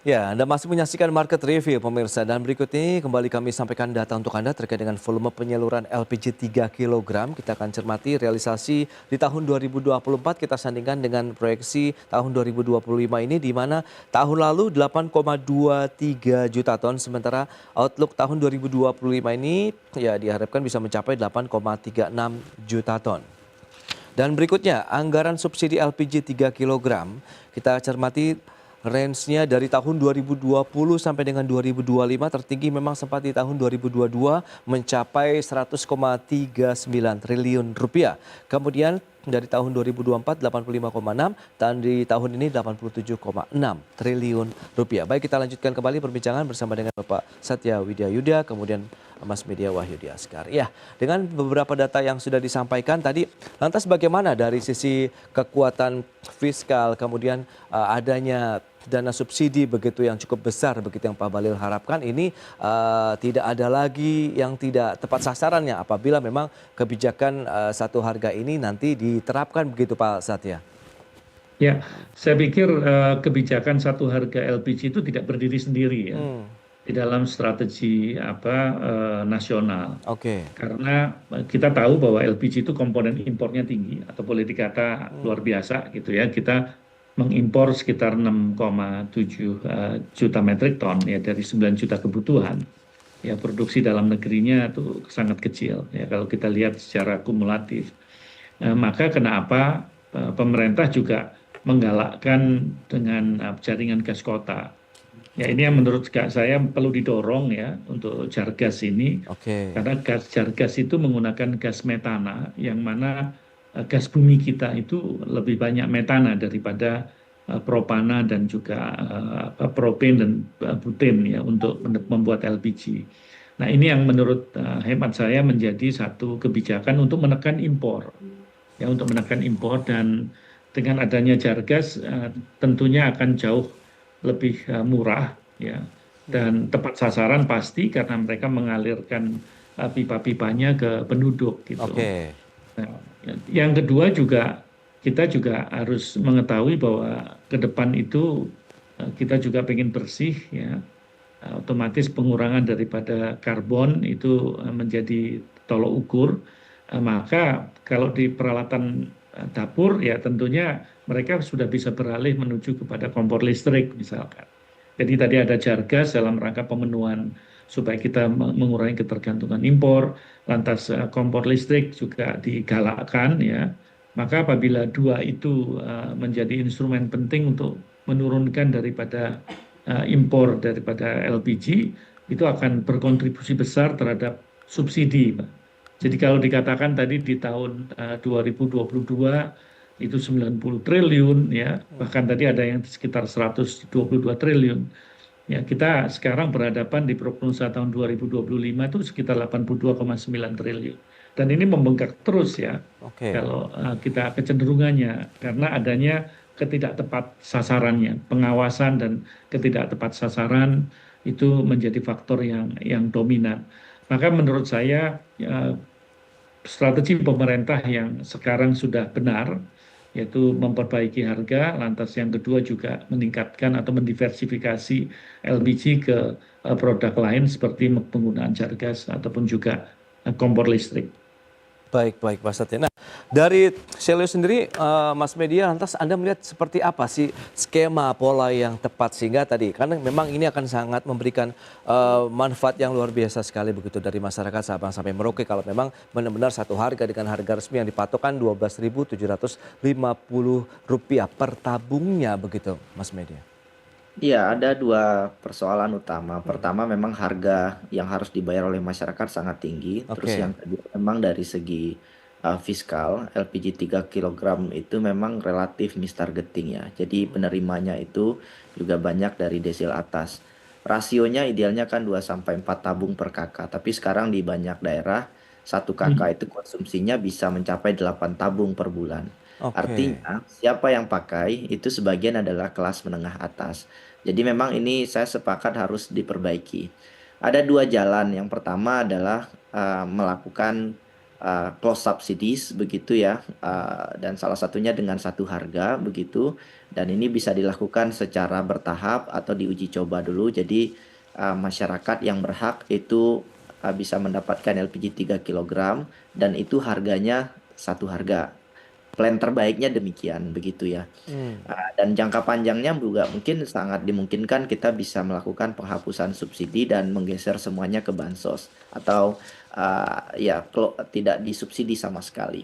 Ya, Anda masih menyaksikan Market Review pemirsa, dan berikut ini kembali kami sampaikan data untuk Anda terkait dengan volume penyaluran LPG 3 kg. Kita akan cermati realisasi di tahun 2024, kita sandingkan dengan proyeksi tahun 2025 ini, di mana tahun lalu 8,23 juta ton, sementara outlook tahun 2025 ini ya diharapkan bisa mencapai 8,36 juta ton. Dan berikutnya, anggaran subsidi LPG 3 kg, kita cermati range-nya dari tahun 2020 sampai dengan 2025, tertinggi memang sempat di tahun 2022 mencapai 100,39 triliun rupiah. Kemudian dari tahun 2024 85,6 dan di tahun ini 87,6 triliun rupiah. Baik, kita lanjutkan kembali perbincangan bersama dengan Bapak Satya Widya Yuda, kemudian Mas Media Wahyudi Askar. Ya, dengan beberapa data yang sudah disampaikan tadi, lantas bagaimana dari sisi kekuatan fiskal, kemudian adanya dana subsidi begitu yang cukup besar begitu yang Pak Bahlil harapkan ini tidak ada lagi yang tidak tepat sasarannya apabila memang kebijakan satu harga ini nanti diterapkan begitu Pak Satya. Ya, saya pikir kebijakan satu harga LPG itu tidak berdiri sendiri ya di dalam strategi nasional. Oke. Karena kita tahu bahwa LPG itu komponen impornya tinggi atau boleh dikata luar biasa gitu ya. Kita mengimpor sekitar 6,7 juta metrik ton ya dari 9 juta kebutuhan. Ya, produksi dalam negerinya itu sangat kecil ya kalau kita lihat secara kumulatif. Maka kenapa pemerintah juga menggalakkan dengan jaringan gas kota. Ya, ini yang menurut saya perlu didorong ya untuk Jargas ini. Oke. Karena Jargas itu menggunakan gas metana yang mana gas bumi kita itu lebih banyak metana daripada propana dan juga propen dan buten ya untuk membuat LPG. Nah, ini yang menurut hemat saya menjadi satu kebijakan untuk menekan impor. Ya, untuk menekan impor, dan dengan adanya Jargas tentunya akan jauh lebih murah ya, dan tepat sasaran pasti karena mereka mengalirkan pipa-pipanya ke penduduk gitu. Oke. Nah, yang kedua juga kita juga harus mengetahui bahwa ke depan itu kita juga ingin bersih ya, otomatis pengurangan daripada karbon itu menjadi tolok ukur. Maka kalau di peralatan dapur ya tentunya mereka sudah bisa beralih menuju kepada kompor listrik misalkan. Jadi tadi ada Jargas dalam rangka pemenuhan supaya kita mengurangi ketergantungan impor, lantas kompor listrik juga digalakkan ya. Maka apabila dua itu menjadi instrumen penting untuk menurunkan daripada impor daripada LPG, itu akan berkontribusi besar terhadap subsidi, Pak. Jadi kalau dikatakan tadi di tahun 2022 itu 90 triliun ya, bahkan tadi ada yang sekitar 122 triliun. Ya, kita sekarang berhadapan di prognosa tahun 2025 itu sekitar 82,9 triliun. Dan ini membengkak terus ya. Oke. Kalau kita kecenderungannya karena adanya ketidaktepat sasarannya, pengawasan dan ketidaktepat sasaran itu menjadi faktor yang dominan. Maka menurut saya strategi pemerintah yang sekarang sudah benar, yaitu memperbaiki harga, lantas yang kedua juga meningkatkan atau mendiversifikasi LPG ke produk lain seperti penggunaan Jargas ataupun juga kompor listrik. Baik, baik Pak Satya. Nah, dari Selyo sendiri, Mas Media, lantas Anda melihat seperti apa sih skema pola yang tepat sehingga tadi, karena memang ini akan sangat memberikan manfaat yang luar biasa sekali begitu dari masyarakat Sabang sampai Merauke kalau memang benar-benar satu harga dengan harga resmi yang dipatokan Rp12.750 per tabungnya begitu, Mas Media. Iya, ada dua persoalan utama. Pertama, memang harga yang harus dibayar oleh masyarakat sangat tinggi. Terus Oke. yang kedua, memang dari segi fiskal, LPG 3 kg itu memang relatif mistargeting ya. Jadi penerimanya itu juga banyak dari desil atas. Rasionya idealnya kan 2 sampai 4 tabung per kakak. Tapi sekarang di banyak daerah, satu kakak itu konsumsinya bisa mencapai 8 tabung per bulan. Oke. Artinya, siapa yang pakai itu sebagian adalah kelas menengah atas. Jadi memang ini saya sepakat harus diperbaiki. Ada dua jalan. Yang pertama adalah melakukan close subsidies begitu ya, dan salah satunya dengan satu harga begitu, dan ini bisa dilakukan secara bertahap atau diuji coba dulu. Jadi masyarakat yang berhak itu bisa mendapatkan LPG 3 kilogram dan itu harganya satu harga. Plan terbaiknya demikian begitu ya. Hmm. Dan jangka panjangnya juga mungkin sangat dimungkinkan kita bisa melakukan penghapusan subsidi dan menggeser semuanya ke bansos atau ya tidak disubsidi sama sekali.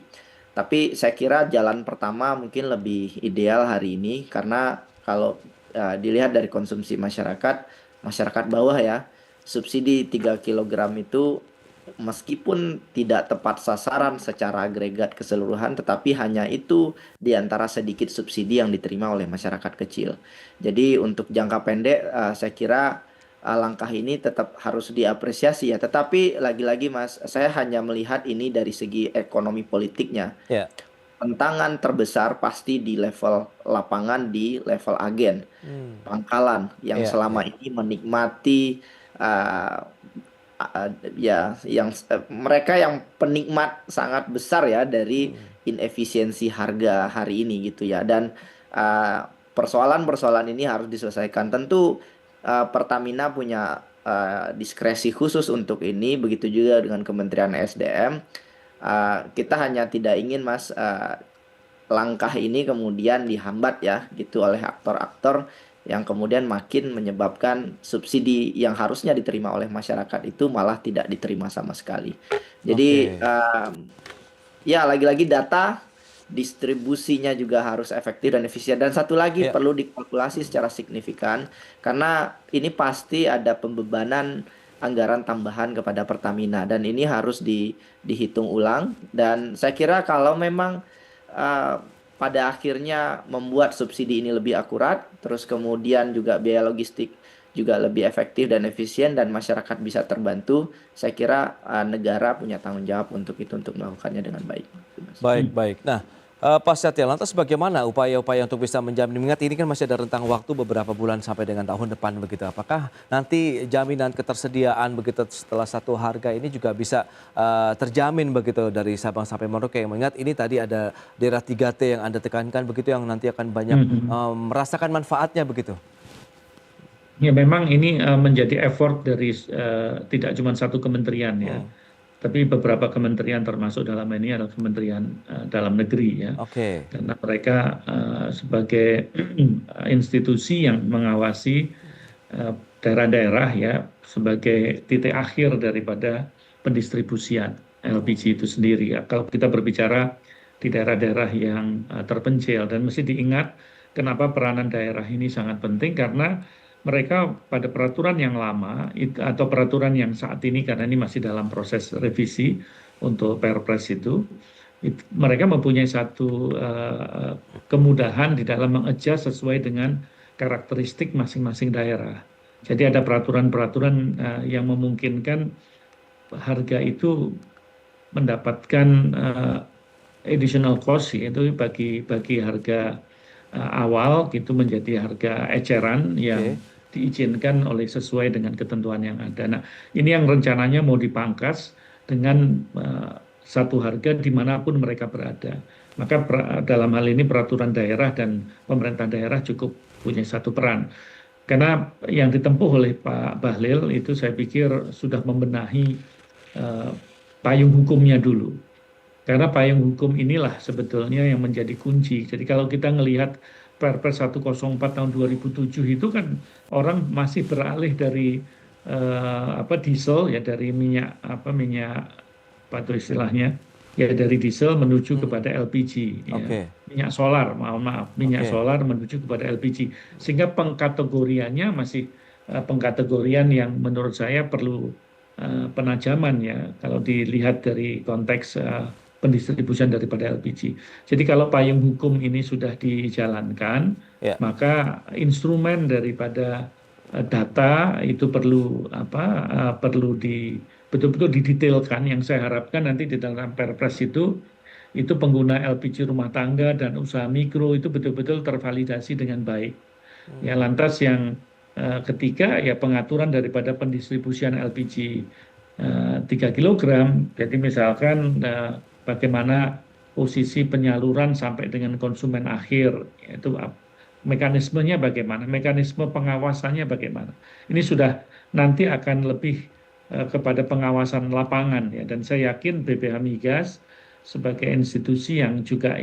Tapi saya kira jalan pertama mungkin lebih ideal hari ini karena kalau dilihat dari konsumsi masyarakat, masyarakat bawah ya, subsidi 3 kilogram itu meskipun tidak tepat sasaran secara agregat keseluruhan, tetapi hanya itu di antara sedikit subsidi yang diterima oleh masyarakat kecil. Jadi untuk jangka pendek, saya kira langkah ini tetap harus diapresiasi ya. Tetapi lagi-lagi Mas, saya hanya melihat ini dari segi ekonomi politiknya. Ya. Tantangan terbesar pasti di level lapangan, di level agen, pangkalan yang Ya, selama ya. ini menikmati uh, ya yang mereka yang penikmat sangat besar ya dari inefisiensi harga hari ini gitu ya. Dan persoalan-persoalan ini harus diselesaikan. Tentu Pertamina punya diskresi khusus untuk ini, begitu juga dengan Kementerian SDM. Kita hanya tidak ingin Mas langkah ini kemudian dihambat ya gitu oleh aktor-aktor yang kemudian makin menyebabkan subsidi yang harusnya diterima oleh masyarakat itu malah tidak diterima sama sekali. Jadi Oke. ya lagi-lagi data distribusinya juga harus efektif dan efisien. Dan satu lagi Ya. perlu dikalkulasi secara signifikan karena ini pasti ada pembebanan anggaran tambahan kepada Pertamina dan ini harus dihitung ulang. Dan saya kira kalau memang uh, pada akhirnya membuat subsidi ini lebih akurat, terus kemudian juga biaya logistik juga lebih efektif dan efisien dan masyarakat bisa terbantu, saya kira negara punya tanggung jawab untuk itu, untuk melakukannya dengan baik. Baik, baik. Nah, Pak Satya, lantas bagaimana upaya-upaya untuk bisa menjamin, mengingat ini kan masih ada rentang waktu beberapa bulan sampai dengan tahun depan begitu. Apakah nanti jaminan ketersediaan begitu setelah satu harga ini juga bisa terjamin begitu dari Sabang sampai Merauke? Yang mengingat ini tadi ada daerah 3T yang Anda tekankan begitu yang nanti akan banyak merasakan manfaatnya begitu. Ya memang ini menjadi effort dari tidak cuma satu kementerian ya, tapi beberapa kementerian termasuk dalam ini adalah Kementerian Dalam Negeri ya. Oke. Karena mereka sebagai institusi yang mengawasi daerah-daerah ya sebagai titik akhir daripada pendistribusian LPG itu sendiri ya. Kalau kita berbicara di daerah-daerah yang terpencil, dan mesti diingat kenapa peranan daerah ini sangat penting, karena mereka pada peraturan yang lama atau peraturan yang saat ini, karena ini masih dalam proses revisi untuk Perpres itu, mereka mempunyai satu kemudahan di dalam mengadjust sesuai dengan karakteristik masing-masing daerah. Jadi ada peraturan-peraturan yang memungkinkan harga itu mendapatkan additional cost, yaitu bagi harga awal gitu menjadi harga eceran yang diizinkan oleh sesuai dengan ketentuan yang ada. Nah, ini yang rencananya mau dipangkas dengan satu harga dimanapun mereka berada. Maka dalam hal ini peraturan daerah dan pemerintah daerah cukup punya satu peran. Karena yang ditempuh oleh Pak Bahlil itu saya pikir sudah membenahi payung hukumnya dulu. Karena payung hukum inilah sebetulnya yang menjadi kunci. Jadi kalau kita melihat Perpres 104 tahun 2007 itu kan orang masih beralih dari diesel ya, dari minyak apa itu istilahnya ya, dari diesel menuju kepada LPG ya. Minyak solar, maaf minyak solar menuju kepada LPG, sehingga pengkategoriannya masih pengkategorian yang menurut saya perlu penajaman ya kalau dilihat dari konteks pendistribusian daripada LPG. Jadi kalau payung hukum ini sudah dijalankan, maka instrumen daripada data itu perlu betul-betul didetailkan. Yang saya harapkan nanti di dalam Perpres itu pengguna LPG rumah tangga dan usaha mikro itu betul-betul tervalidasi dengan baik. Ya, lantas yang ketiga ya pengaturan daripada pendistribusian LPG 3 kilogram. Jadi misalkan bagaimana posisi penyaluran sampai dengan konsumen akhir, yaitu mekanismenya bagaimana, mekanisme pengawasannya bagaimana. Ini sudah nanti akan lebih kepada pengawasan lapangan ya, dan saya yakin BPH Migas sebagai institusi yang juga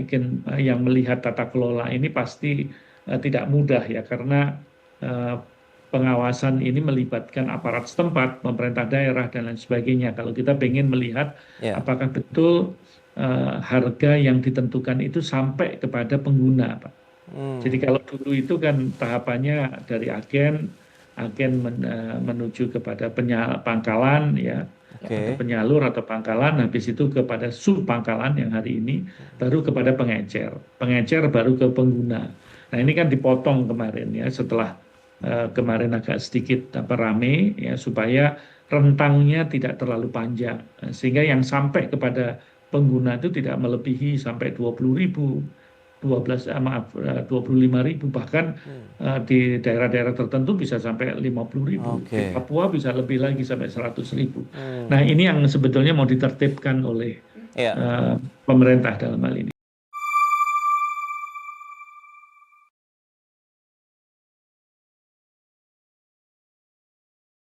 yang melihat tata kelola ini pasti tidak mudah ya, karena pengawasan ini melibatkan aparat setempat, pemerintah daerah dan lain sebagainya. Kalau kita ingin melihat apakah betul harga yang ditentukan itu sampai kepada pengguna, Pak. Jadi kalau dulu itu kan tahapannya dari agen menuju kepada pangkalan ya, atau penyalur atau pangkalan, habis itu kepada sub pangkalan yang hari ini, baru kepada pengecer baru ke pengguna. Nah ini kan dipotong kemarin ya, setelah kemarin agak sedikit rame ya, supaya rentangnya tidak terlalu panjang, sehingga yang sampai kepada pengguna itu tidak melebihi sampai 20.000, 25.000, bahkan di daerah-daerah tertentu bisa sampai 50.000. Di Papua bisa lebih lagi sampai 100.000. Nah ini yang sebetulnya mau ditertibkan oleh pemerintah dalam hal ini.